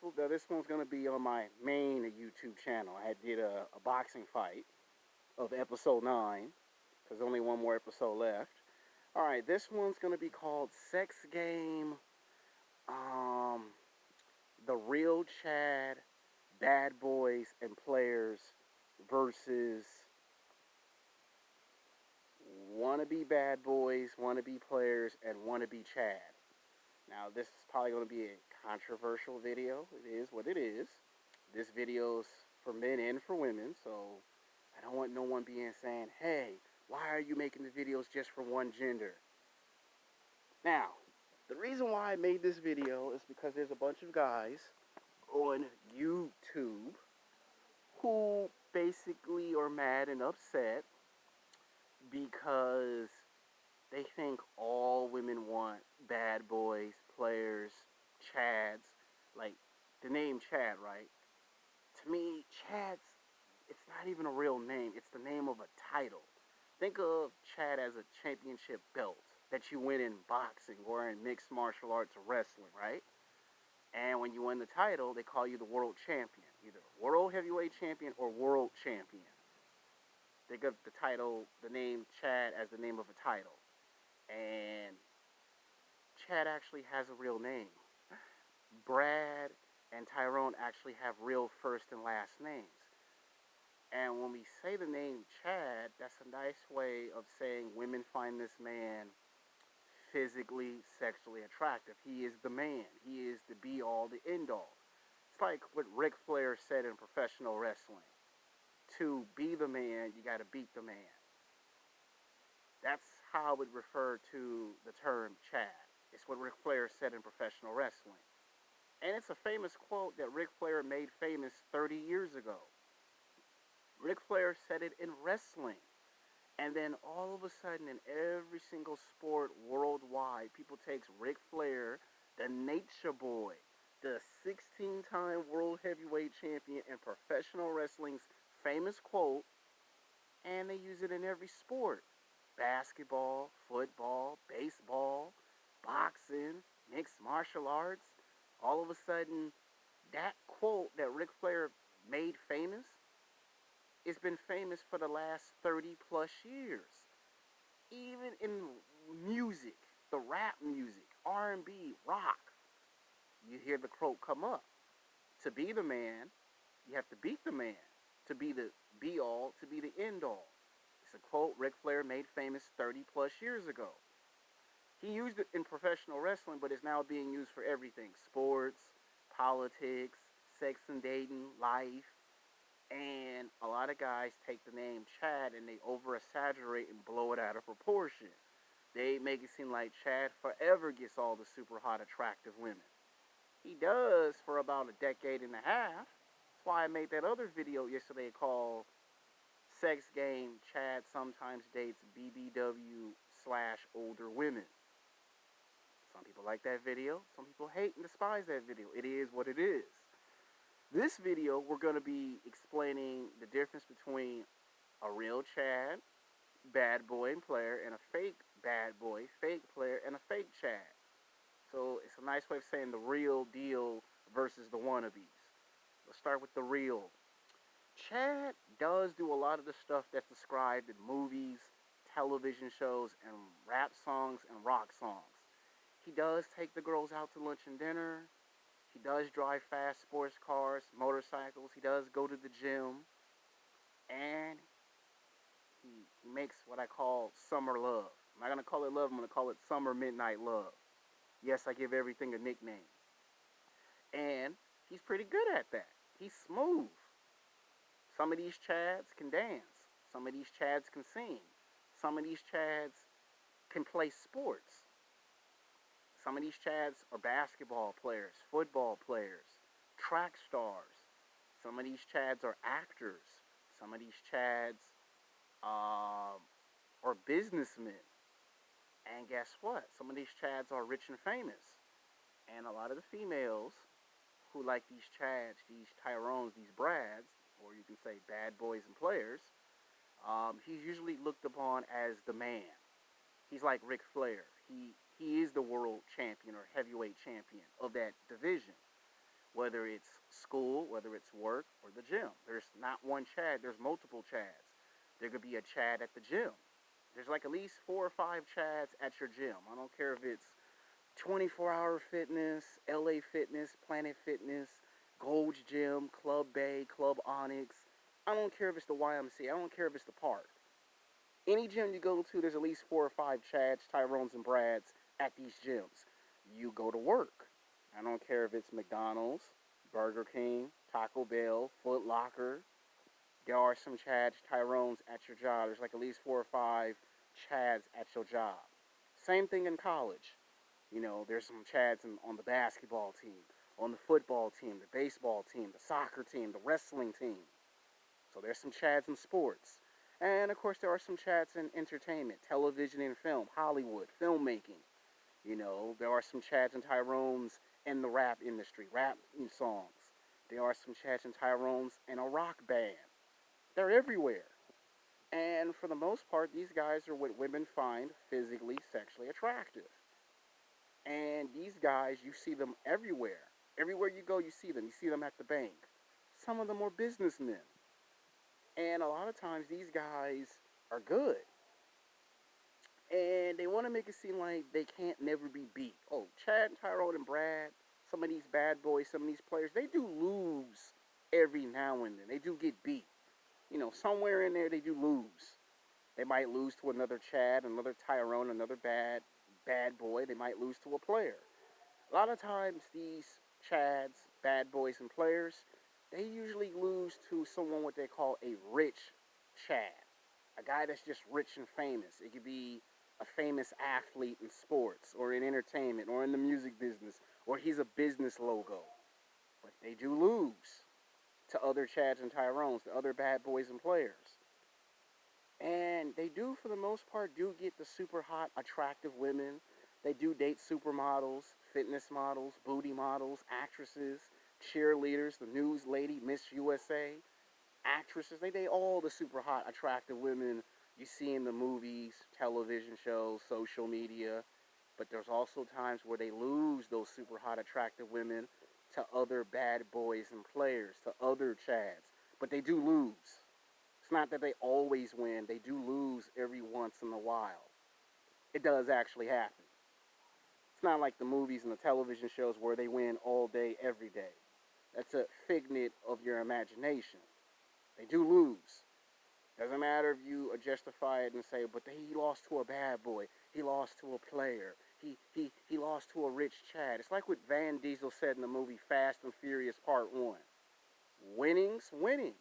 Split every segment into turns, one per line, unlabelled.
people. Now, this one's going to be on my main YouTube channel. I did a boxing fight of episode 9, because only one more episode left. Alright, this one's going to be called Sex Game, The Real Chad, Bad Boys and Players versus wannabe bad boys, wannabe players, and wannabe Chad. Now, this is probably going to be a controversial video. It is what it is. This video's for men and for women, so I don't want no one being saying, hey, why are you making the videos just for one gender? Now, the reason why I made this video is because there's a bunch of guys on YouTube who basically are mad and upset because they think all women want bad boys, players, Chads. Like, the name Chad, right? To me, Chad's, it's not even a real name. It's the name of a title. Think of Chad as a championship belt that you win in boxing or in mixed martial arts or wrestling, right? And when you win the title, they call you the world champion. Either world heavyweight champion or world champion. They give the title, the name Chad as the name of a title. And Chad actually has a real name. Brad and Tyrone actually have real first and last names. And when we say the name Chad, that's a nice way of saying women find this man physically, sexually attractive. He is the man. He is the be-all, the end-all. It's like what Ric Flair said in professional wrestling. To be the man, you got to beat the man. That's how I would refer to the term Chad. It's what Ric Flair said in professional wrestling. And it's a famous quote that Ric Flair made famous 30 years ago. Ric Flair said it in wrestling. And then all of a sudden in every single sport worldwide, people take Ric Flair, the Nature Boy, the 16-time world heavyweight champion and professional wrestling's famous quote, and they use it in every sport. Basketball, football, baseball, boxing, mixed martial arts. All of a sudden, that quote that Ric Flair made famous, it's been famous for the last 30 plus years. Even in music, the rap music, R&B, rock, you hear the quote come up. To be the man, you have to beat the man. To be the be-all, to be the end-all. It's a quote Ric Flair made famous 30 plus years ago. He used it in professional wrestling, but it's now being used for everything. Sports, politics, sex and dating, life. And a lot of guys take the name Chad and they over-exaggerate and blow it out of proportion. They make it seem like Chad forever gets all the super hot, attractive women. He does for about a decade and a half. That's why I made that other video yesterday called Sex Game Chad Sometimes Dates BBW / older women. Some people like that video. Some people hate and despise that video. It is what it is. This video, we're going to be explaining the difference between a real Chad, bad boy and player, and a fake bad boy, fake player, and a fake Chad. So it's a nice way of saying the real deal versus the wannabes. Let's start with the real. Chad does do a lot of the stuff that's described in movies, television shows, and rap songs and rock songs. He does take the girls out to lunch and dinner. He does drive fast sports cars, motorcycles. He does go to the gym. And he makes what I call summer love. I'm not going to call it love. I'm going to call it summer midnight love. Yes, I give everything a nickname. And he's pretty good at that. He's smooth. Some of these Chads can dance. Some of these Chads can sing. Some of these Chads can play sports. Some of these Chads are basketball players, football players, track stars. Some of these Chads are actors. Some of these Chads are businessmen. And guess what? Some of these Chads are rich and famous. And a lot of the females who like these Chads, these Tyrones, these Brads, or you can say bad boys and players, he's usually looked upon as the man. He's like Ric Flair. He is the world champion or heavyweight champion of that division. whether it's school, whether it's work, or the gym. There's not one Chad, there's multiple Chads. There could be a Chad at the gym. There's like at least 4 or 5 Chads at your gym. I don't care if it's 24-hour fitness, LA Fitness, Planet Fitness, Gold's Gym, Club Bay, Club Onyx. I don't care if it's the YMCA. I don't care if it's the park. Any gym you go to, there's at least 4 or 5 Chads, Tyrones, and Brads at these gyms. You go to work. I don't care if it's McDonald's, Burger King, Taco Bell, Foot Locker. There are some Chads, Tyrones at your job. There's like at least 4 or 5 Chads at your job. Same thing in college. You know, there's some Chads on the basketball team, on the football team, the baseball team, the soccer team, the wrestling team. So there's some Chads in sports. And of course, there are some Chads in entertainment, television and film, Hollywood, filmmaking. You know, there are some Chads and Tyrones in the rap industry, rap songs. There are some Chads and Tyrones in a rock band. They're everywhere. And for the most part, these guys are what women find physically, sexually attractive. And these guys, you see them everywhere. Everywhere you go, you see them. You see them at the bank. Some of them are businessmen. And a lot of times, these guys are good. And they want to make it seem like they can't never be beat. Oh, Chad, Tyrone, and Brad, some of these bad boys, some of these players, they do lose every now and then. They do get beat. You know, somewhere in there, they do lose. They might lose to another Chad, another Tyrone, another bad boy. They might lose to a player. A lot of times, these Chads, bad boys, and players, they usually lose to someone what they call a rich Chad. A guy that's just rich and famous. It could be a famous athlete in sports or in entertainment or in the music business, or he's a business logo. But they do lose to other Chads and Tyrones, to other bad boys and players. And they do, for the most part, do get the super hot, attractive women. They do date supermodels, fitness models, booty models, actresses, cheerleaders, the news lady, Miss USA, actresses. They date all the super hot, attractive women you see in the movies, television shows, social media. But there's also times where they lose those super hot, attractive women to other bad boys and players, to other Chads. But they do lose. It's not that they always win. They do lose every once in a while. It does actually happen. It's not like the movies and the television shows where they win all day, every day. That's a figment of your imagination. They do lose. Doesn't matter if you justify it and say, but he lost to a bad boy. He lost to a player. He lost to a rich Chad. It's like what Van Diesel said in the movie Fast and Furious Part 1. Winning's winning.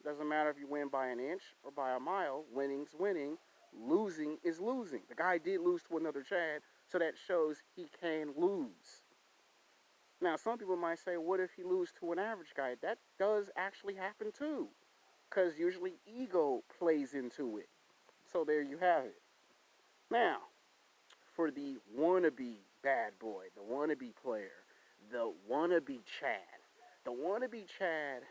Doesn't matter if you win by an inch or by a mile. Winning's winning. Losing is losing. The guy did lose to another Chad, so that shows he can lose. Now, some people might say, what if he loses to an average guy? That does actually happen too, because usually ego plays into it. So there you have it. Now, for the wannabe bad boy, the wannabe player, the wannabe Chad. The wannabe Chad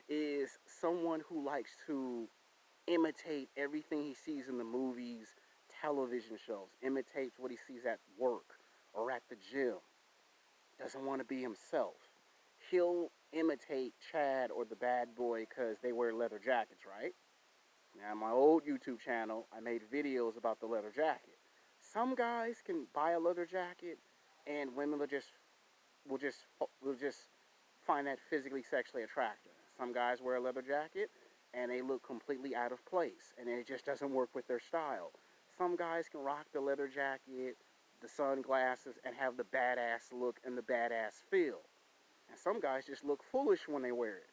is someone who likes to imitate everything he sees in the movies, television shows, imitates what he sees at work or at the gym, doesn't want to be himself. He'll imitate Chad or the bad boy because they wear leather jackets, right? Now, on my old YouTube channel, I made videos about the leather jacket. Some guys can buy a leather jacket, and women will just find that physically, sexually attractive. Some guys wear a leather jacket, and they look completely out of place, and it just doesn't work with their style. Some guys can rock the leather jacket, the sunglasses, and have the badass look and the badass feel. And some guys just look foolish when they wear it.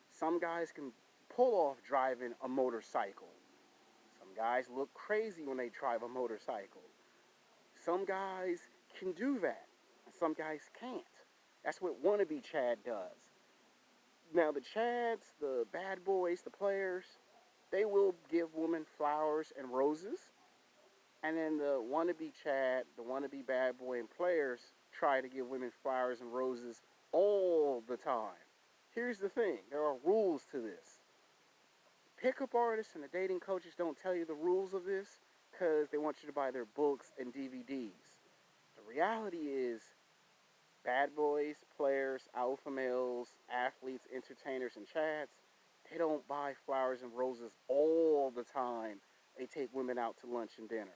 Some guys can pull off driving a motorcycle. Some guys look crazy when they drive a motorcycle. Some guys can do that, and some guys can't. That's what wannabe Chad does. Now, the Chads, the bad boys, the players, they will give women flowers and roses. And then the wannabe Chad, the wannabe bad boy, and players try to give women flowers and roses all the time. Here's the thing, there are rules to this. Pickup artists and the dating coaches don't tell you the rules of this because they want you to buy their books and DVDs. The reality is, Bad boys, players, alpha males, athletes, entertainers, and chads, they don't buy flowers and roses all the time. They take women out to lunch and dinner.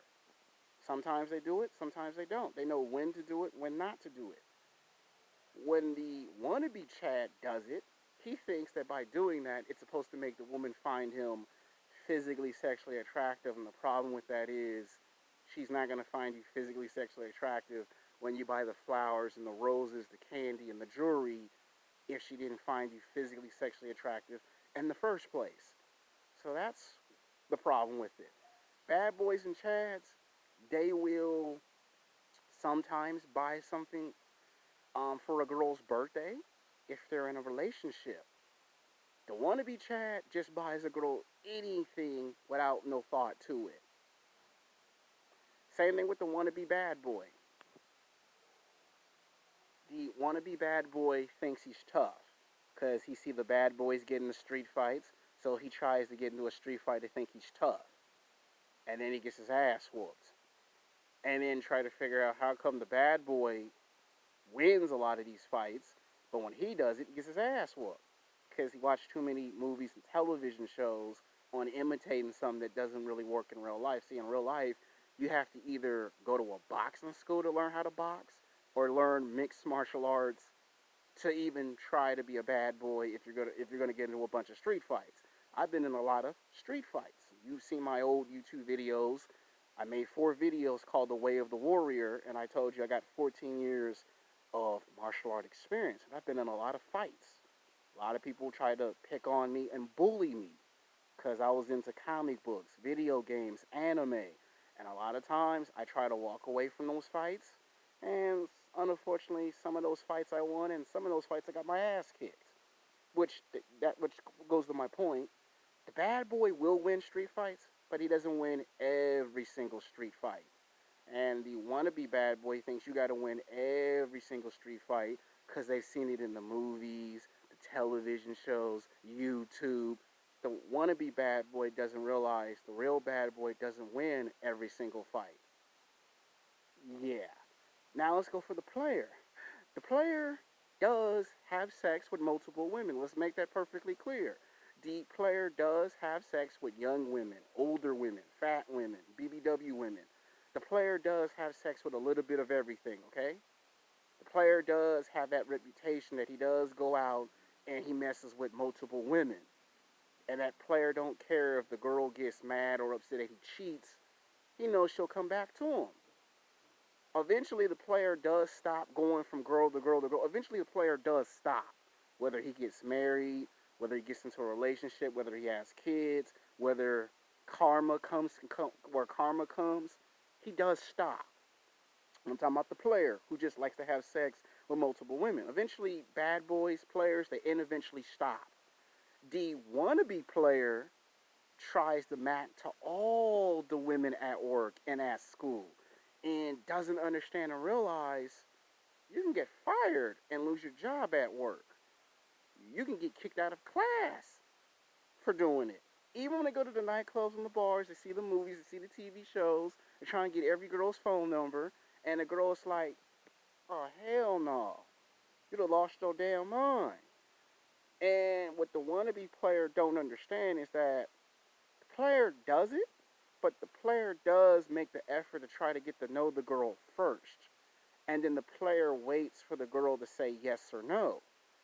Sometimes they do it, sometimes they don't. They know when to do it, when not to do it. When the wannabe Chad does it, he thinks that by doing that, it's supposed to make the woman find him physically sexually attractive. And the problem with that is she's not going to find you physically sexually attractive when you buy the flowers and the roses, the candy, and the jewelry if she didn't find you physically sexually attractive in the first place. So that's the problem with it. Bad boys and chads, they will sometimes buy something for a girl's birthday if they're in a relationship. The wannabe Chad just buys a girl anything without no thought to it. Same thing with the wannabe bad boy. The wannabe bad boy thinks he's tough because he see the bad boys get into street fights, so he tries to get into a street fight to think he's tough, and then he gets his ass whooped, and then try to figure out how come the bad boy wins a lot of these fights, but when he does it, he gets his ass whooped because he watched too many movies and television shows on imitating something that doesn't really work in real life. See, in real life, you have to either go to a boxing school to learn how to box or learn mixed martial arts to even try to be a bad boy if you're gonna get into a bunch of street fights. I've been in a lot of street fights. You've seen my old YouTube videos. I made 4 videos called The Way of the Warrior, and I told you I got 14 years of martial art experience. And I've been in a lot of fights. A lot of people try to pick on me and bully me because I was into comic books, video games, anime. And a lot of times I try to walk away from those fights. And unfortunately, some of those fights I won, and some of those fights I got my ass kicked. Which goes to my point. The bad boy will win street fights, but he doesn't win every single street fight. And the wannabe bad boy thinks you got to win every single street fight because they've seen it in the movies, the television shows, YouTube. The wannabe bad boy doesn't realize the real bad boy doesn't win every single fight. Yeah. Now let's go for the player. The player does have sex with multiple women. Let's make that perfectly clear. The player does have sex with young women, older women, fat women, BBW women. The player does have sex with a little bit of everything, okay? The player does have that reputation that he does go out and he messes with multiple women. And that player don't care if the girl gets mad or upset that he cheats. He knows she'll come back to him. Eventually the player does stop going from girl to girl to girl. Eventually the player does stop. Whether he gets married, whether he gets into a relationship, whether he has kids, whether where karma comes, he does stop. I'm talking about the player who just likes to have sex with multiple women. Eventually, bad boys, players, they eventually stop. The wannabe player tries to match to all the women at work and at school and doesn't understand and realize you can get fired and lose your job at work. You can get kicked out of class for doing it. Even when they go to the nightclubs and the bars, they see the movies, they see the TV shows, they try and get every girl's phone number, and the girl's like, oh, hell no. You'd have lost your damn mind. And what the wannabe player don't understand is that the player does it, but the player does make the effort to try to get to know the girl first. And then the player waits for the girl to say yes or no.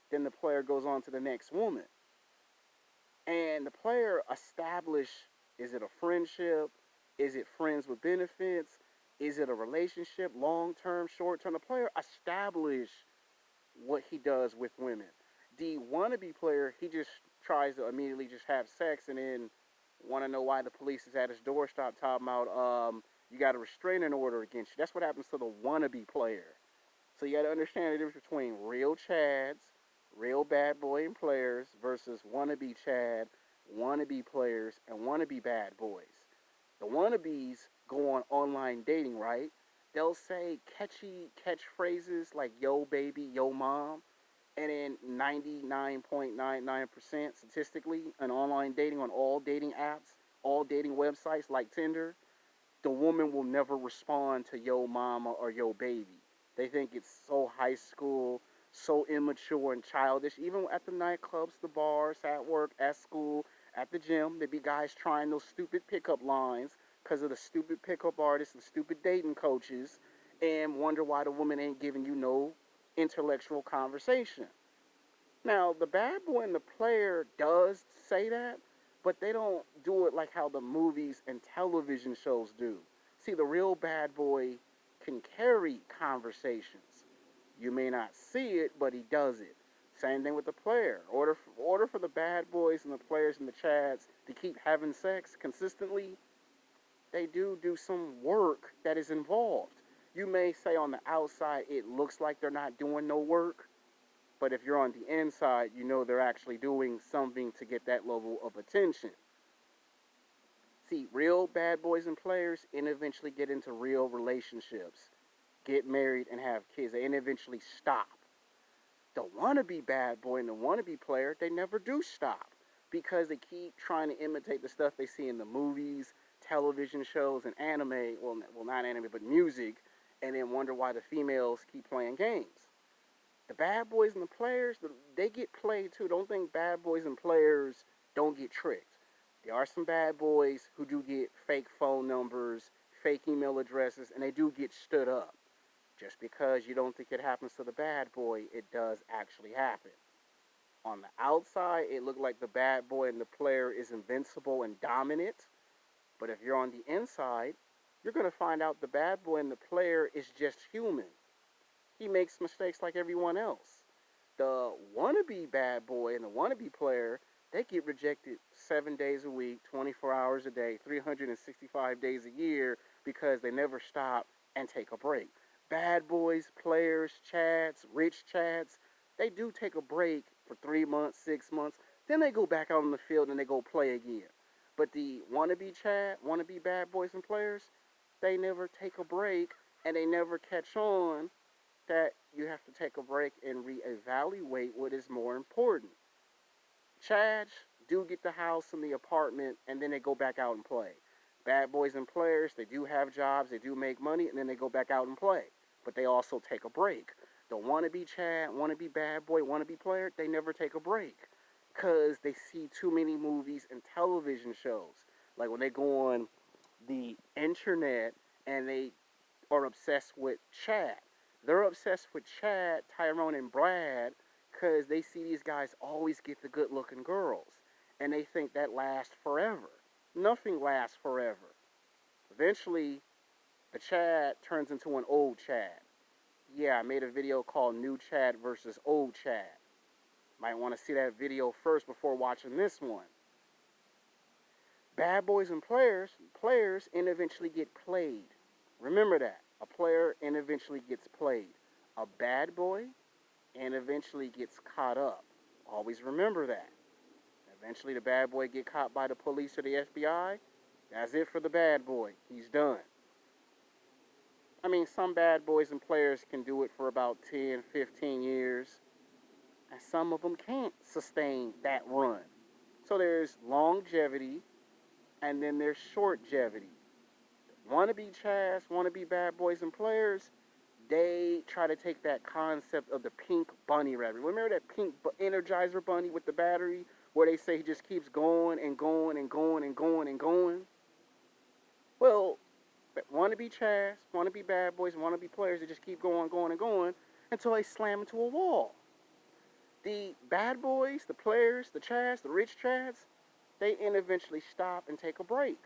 Then the player goes on to the next woman. And the player establish, is it a friendship? Is it friends with benefits? Is it a relationship, long term, short term? The player establish what he does with women. The wannabe player, he just tries to immediately just have sex and then want to know why the police is at his doorstep talking about you got a restraining order against you. That's what happens to the wannabe player. So you got to understand the difference between real chads, real bad boy and players versus wannabe chad, wannabe players, and wannabe bad boys. The wannabes go on online dating, right? They'll say catchy catchphrases like yo baby, yo mom, and in 99.99% statistically in online dating on all dating apps, all dating websites like Tinder, the woman will never respond to yo mama or yo baby. They think it's so high school, so immature and childish. Even at the nightclubs, the bars, at work, at school, at the gym, there be guys trying those stupid pickup lines because of the stupid pickup artists and stupid dating coaches, and wonder why the woman ain't giving you no intellectual conversation. Now, the bad boy and the player does say that, but they don't do it like how the movies and television shows do. See, the real bad boy can carry conversations. You may not see it, but he does it. Same thing with the player. Order for the bad boys and the players and the chads to keep having sex consistently, they do some work that is involved. You may say on the outside it looks like they're not doing no work, but if you're on the inside, you know they're actually doing something to get that level of attention. See, real bad boys and players and eventually get into real relationships, get married and have kids, and eventually stop. The wannabe bad boy and the wannabe player, they never do stop because they keep trying to imitate the stuff they see in the movies, television shows, and anime. Well, not anime, but music, and then wonder why the females keep playing games. The bad boys and the players, they get played too. Don't think bad boys and players don't get tricked. There are some bad boys who do get fake phone numbers, fake email addresses, and they do get stood up. Just because you don't think it happens to the bad boy, it does actually happen. On the outside, it looked like the bad boy and the player is invincible and dominant. But if you're on the inside, you're going to find out the bad boy and the player is just human. He makes mistakes like everyone else. The wannabe bad boy and the wannabe player, they get rejected 7 days a week, 24 hours a day, 365 days a year because they never stop and take a break. Bad boys, players, chads, rich chads, they do take a break for 3 months, 6 months. Then they go back out on the field and they go play again. But the wannabe chad, wannabe bad boys and players, they never take a break and they never catch on that you have to take a break and reevaluate what is more important. Chads do get the house and the apartment and then they go back out and play. Bad boys and players, they do have jobs, they do make money, and then they go back out and play. But they also take a break. The wannabe Chad, wannabe bad boy, wannabe player, they never take a break. Because they see too many movies and television shows. Like when they go on the internet and they are obsessed with Chad. They're obsessed with Chad, Tyrone, and Brad because they see these guys always get the good looking girls. And they think that lasts forever. Nothing lasts forever. Eventually, the Chad turns into an old Chad. Yeah, I made a video called New Chad versus Old Chad. Might want to see that video first before watching this one. Bad boys and players and eventually get played. Remember that. A player and eventually gets played. A bad boy and eventually gets caught up. Always remember that. Eventually the bad boy get caught by the police or the FBI. That's it for the bad boy. He's done. I mean, some bad boys and players can do it for about 10, 15 years, and some of them can't sustain that run. So there's longevity, and then there's shortgevity. Wannabe Chaz, wannabe bad boys and players, they try to take that concept of the pink bunny rabbit. Remember that pink Energizer bunny with the battery, where they say he just keeps going and going and going and going and going? Well, wannabe Chaz, wannabe bad boys, wannabe players, they just keep going, going, and going until they slam into a wall. The bad boys, the players, the Chads, the rich Chads, they eventually stop and take a break,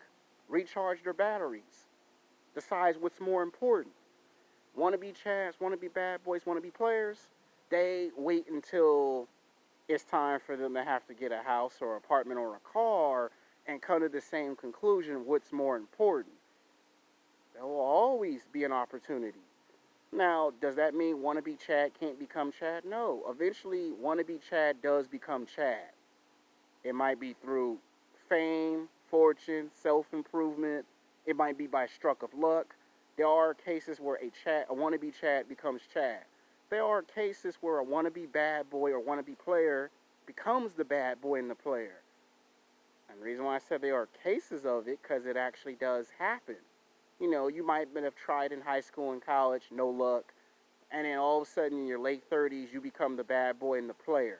recharge their batteries, decide what's more important. Wannabe Chads, wannabe bad boys, wannabe players, they wait until it's time for them to have to get a house or apartment or a car and come to the same conclusion what's more important. There will always be an opportunity. Now, does that mean wannabe Chad can't become Chad? No. Eventually, wannabe Chad does become Chad. It might be through fame, fortune, self-improvement. It might be by stroke of luck. There are cases where a wannabe Chad becomes Chad. There are cases where a wannabe bad boy or wannabe player becomes the bad boy in the player. And the reason why I said there are cases of it, because it actually does happen. You know, you might have tried in high school and college, no luck, And then all of a sudden in your late 30s, you become the bad boy and the player.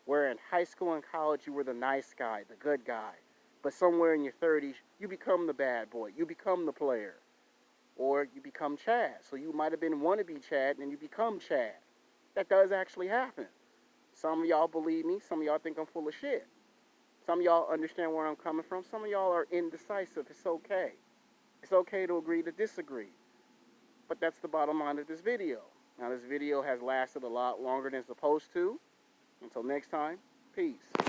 Where in high school and college, you were the nice guy, the good guy. But somewhere in your 30s, you become the bad boy. You become the player. Or you become Chad. So you might have been wannabe Chad and then you become Chad. That does actually happen. Some of y'all believe me. Some of y'all think I'm full of shit. Some of y'all understand where I'm coming from. Some of y'all are indecisive. It's okay. It's okay to agree to disagree. But that's the bottom line of this video. Now, this video has lasted a lot longer than it's supposed to. Until next time, peace.